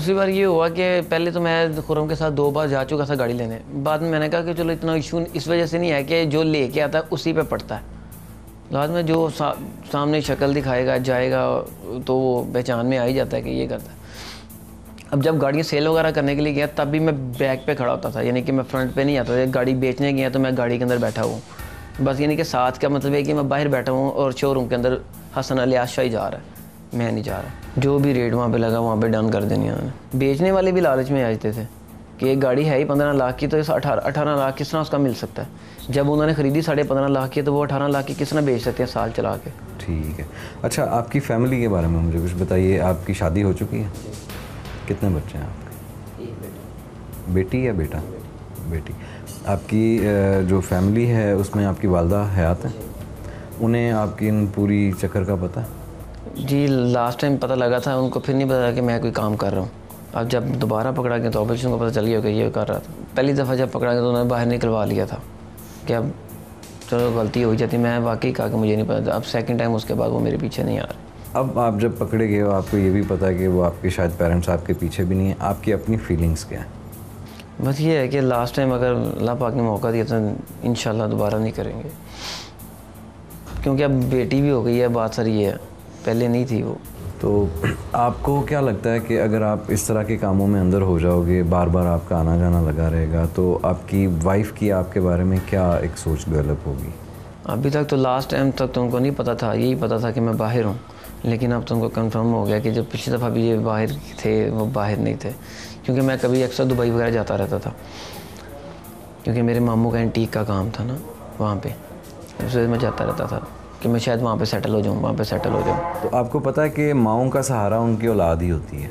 दूसरी बार ये हुआ कि पहले तो मैं खुर्रम के साथ 2 बार जा चुका था गाड़ी लेने। बाद में मैंने कहा कि चलो इतना इशू इस वजह से नहीं है कि जो लेके आता है उसी पे पड़ता है। बाद में जो सामने शक्ल दिखाएगा जाएगा तो वो पहचान में आ ही जाता है कि ये करता है। अब जब गाड़ियाँ सेल वगैरह करने के लिए गया तब भी मैं बैक पे खड़ा होता था, यानी कि मैं फ्रंट पे नहीं आता था। गाड़ी बेचने गया तो मैं गाड़ी के अंदर बैठा हूँ बस, यानी कि साथ का मतलब है कि मैं बाहर बैठा हूँ और शोरूम के अंदर हसन अली आशा ही जा रहा है, मैं नहीं जा रहा। जो भी रेट वहाँ पे लगा वहाँ पे डन कर देनी उन्होंने। बेचने वाले भी लालच में आ जाते थे कि एक गाड़ी है ही 15 लाख की, तो इस 18 लाख किस तरह उसका मिल सकता है। जब उन्होंने ख़रीदी 15.5 लाख की, तो वो 18 लाख की किस तरह बेच सकते हैं साल चला के। ठीक है। अच्छा, आपकी फ़ैमिली के बारे में मुझे कुछ बताइए। आपकी शादी हो चुकी है? कितने बच्चे हैं आपके? एक बेटा। बेटी या बेटा? बेटी। आपकी जो फैमिली है उसमें आपकी वालदा हयात है? उन्हें आपकी इन पूरी चक्कर का पता है? जी लास्ट टाइम पता लगा था उनको, फिर नहीं पता कि मैं कोई काम कर रहा हूँ। अब जब दोबारा पकड़ा गया तो ऑपरेशन को पता चल गया कि ये कर रहा था। पहली दफ़ा जब पकड़ा गया तो उन्होंने बाहर निकलवा लिया था कि अब चलो गलती हो जाती। मैं वाकई कहा कि मुझे नहीं पता था। अब सेकंड टाइम उसके बाद वो मेरे पीछे नहीं आ रहे। अब आप जब पकड़े गए हो आपको ये भी पता है कि वो आपके शायद पेरेंट्स आपके पीछे भी नहीं हैं, आपकी अपनी फीलिंग्स क्या है? बस ये है कि लास्ट टाइम अगर अल्लाह पाक ने मौका दिया तो इंशाल्लाह दोबारा नहीं करेंगे, क्योंकि अब बेटी भी हो गई है। बात सारी ये है, पहले नहीं थी वो। तो आपको क्या लगता है कि अगर आप इस तरह के कामों में अंदर हो जाओगे, बार बार आपका आना जाना लगा रहेगा, तो आपकी वाइफ की आपके बारे में क्या एक सोच डेवलप होगी? अभी तक तो लास्ट टाइम तक तो उनको नहीं पता था, यही पता था कि मैं बाहर हूँ। लेकिन अब तो उनको कंफर्म हो गया कि जब पिछली दफ़ा भी ये बाहर थे वो बाहर नहीं थे, क्योंकि मैं कभी अक्सर दुबई वगैरह जाता रहता था, क्योंकि मेरे मामू का एंटीक का काम था ना वहाँ पे, उससे मैं जाता रहता था कि मैं शायद वहाँ पे सेटल हो जाऊँ, वहाँ पे सेटल हो जाऊँ। तो आपको पता है कि माँओं का सहारा उनकी औलाद ही होती है,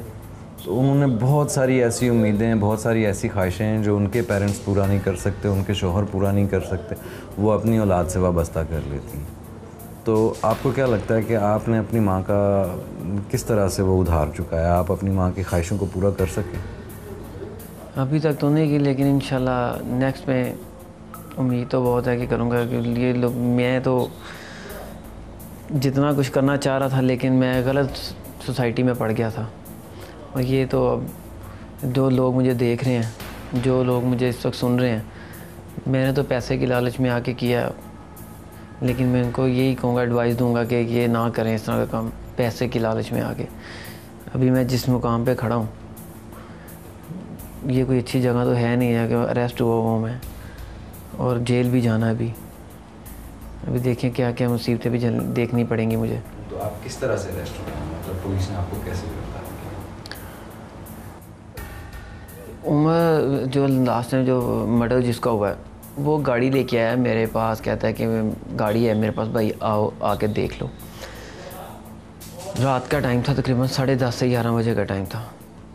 तो उन्होंने बहुत सारी ऐसी उम्मीदें, बहुत सारी ऐसी ख्वाहिशें हैं जो उनके पेरेंट्स पूरा नहीं कर सकते, उनके शौहर पूरा नहीं कर सकते, वो अपनी औलाद से वाबस्ता कर लेती हैं। तो आपको क्या लगता है कि आपने अपनी माँ का किस तरह से वो उधार चुकाया? आप अपनी माँ की ख्वाहिशों को पूरा कर सकें? अभी तक तो नहीं की, लेकिन इंशाल्लाह नेक्स्ट में उम्मीद तो बहुत है कि करूँगा। क्योंकि ये लोग, मैं तो जितना कुछ करना चाह रहा था लेकिन मैं गलत सोसाइटी में पड़ गया था। और ये तो अब जो लोग मुझे देख रहे हैं, जो लोग मुझे इस वक्त सुन रहे हैं, मैंने तो पैसे की लालच में आके किया। लेकिन मैं उनको यही कहूँगा, एडवाइस दूंगा कि ये ना करें इस तरह का काम पैसे की लालच में आके। अभी मैं जिस मुकाम पे खड़ा हूँ ये कोई अच्छी जगह तो है नहीं है कि अरेस्ट हुआ हुआ मैं और जेल भी जाना है। अभी देखें क्या क्या मुसीबतें भी देखनी पड़ेंगी मुझे। तो आप किस तरह से अरेस्ट हुए? मतलब पुलिस ने आपको कैसे गिरफ्तार किया? उमर जो लास्ट टाइम जो मर्डर जिसका हुआ है वो गाड़ी लेके आया मेरे पास, कहता है कि गाड़ी है मेरे पास भाई, आओ आके देख लो। रात का टाइम था, तकरीबन 10:30 से 11 बजे का टाइम था।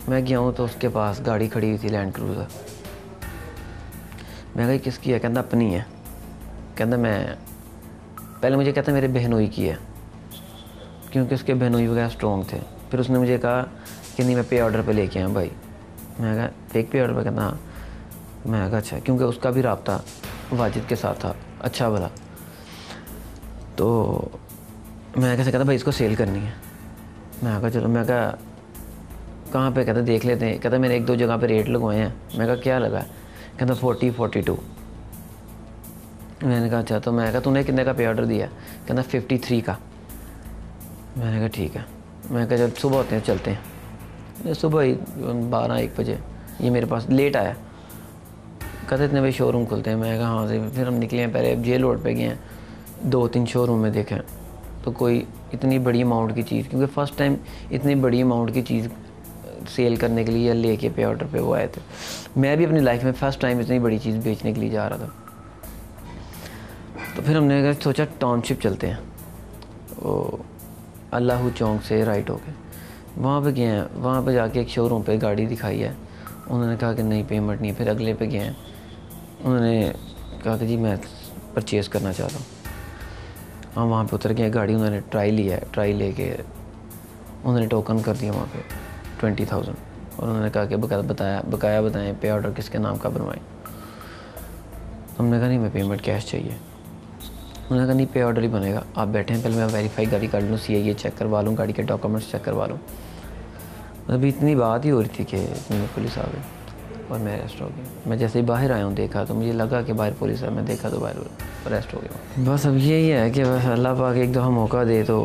मैं गया हूँ तो उसके पास गाड़ी खड़ी हुई थी, लैंड क्रूज़र। मैं कहा किसकी है? कहता अपनी है। कहता मैं, पहले मुझे कहता मेरे बहनोई की है, क्योंकि उसके बहनोई वगैरह स्ट्रॉन्ग थे। फिर उसने मुझे कहा कि नहीं मैं पे ऑर्डर पे लेके आया भाई। मैं कहा फेक पे ऑर्डर पे? कहता हाँ। मैं कहा अच्छा, क्योंकि उसका भी रब्ता वाजिद के साथ था अच्छा भला। तो मैं कैसे, कहता भाई इसको सेल करनी है। मैं कहा चलो। मैं कहा कहाँ पे? कहता देख लेते हैं। कहता मैंने 1-2 जगह पे रेट लगवाए हैं। मैं कहा क्या लगा? कहता 40-42। मैंने कहा अच्छा। तो मैं कहा तूने कितने का पे ऑर्डर दिया? कहता 53 का। मैंने कहा ठीक है। मैं कहा जब सुबह होते हैं चलते हैं। सुबह ही 12-1 बजे ये मेरे पास लेट आया। कहते इतने बजे शोरूम खुलते हैं? मैं कहा हाँ जी। फिर हम निकले हैं, पहले जेल रोड पे गए हैं, 2-3 शोरूम में देखें तो कोई इतनी बड़ी अमाउंट की चीज़, क्योंकि फ़र्स्ट टाइम इतनी बड़ी अमाउंट की चीज़ सेल करने के लिए लेके पे ऑर्डर पे वो आए थे। मैं भी अपनी लाइफ में फ़र्स्ट टाइम इतनी बड़ी चीज़ बेचने के लिए जा रहा था। तो फिर हमने सोचा टाउनशिप चलते हैं, वो अल्लाह चौक से राइट हो के वहाँ पे गए हैं। वहाँ पे जाके एक शोरूम पे गाड़ी दिखाई है, उन्होंने कहा कि नहीं पेमेंट नहीं है। फिर अगले पे गए हैं, उन्होंने कहा कि जी मैं परचेज़ करना चाहता हूँ। हम वहाँ पे उतर गए, गाड़ी उन्होंने ट्राई लिया है, ट्राई लेके उन्होंने टोकन कर दिया वहाँ पे 20,000 और उन्होंने कहा कि बकाया बताएं पे ऑर्डर किसके नाम का बनवाएं। हमने कहा नहीं मैं पेमेंट कैश चाहिए। उन्होंने कहा नहीं पे ऑर्डर ही बनेगा, आप बैठे हैं, पहले मैं वेरीफाई गाड़ी कर लूँ, CIA चेक करवा लूँ, गाड़ी के डॉक्यूमेंट्स चेक करवा लूँ। अभी इतनी बात ही हो रही थी कि इतनी पुलिस आ गई और मैं अरेस्ट हो गया। मैं जैसे ही बाहर आया हूँ देखा तो मुझे लगा कि बाहर पुलिस है, मैं देखा तो बाहर अरेस्ट हो गया। बस अब यही है कि बस अल्लाह पाक एक दफ़ा मौका दे तो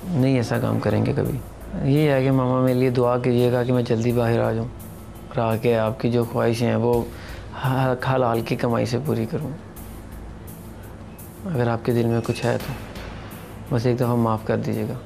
नहीं ऐसा काम करेंगे कभी। ये है कि मामा मेरे लिए दुआ कीजिएगा कि मैं जल्दी बाहर आ जाऊँ और आके आपकी जो ख्वाहिशें हैं वो हलाल की कमाई से पूरी करूँ। अगर आपके दिल में कुछ है तो बस एक दफ़ा माफ़ कर दीजिएगा।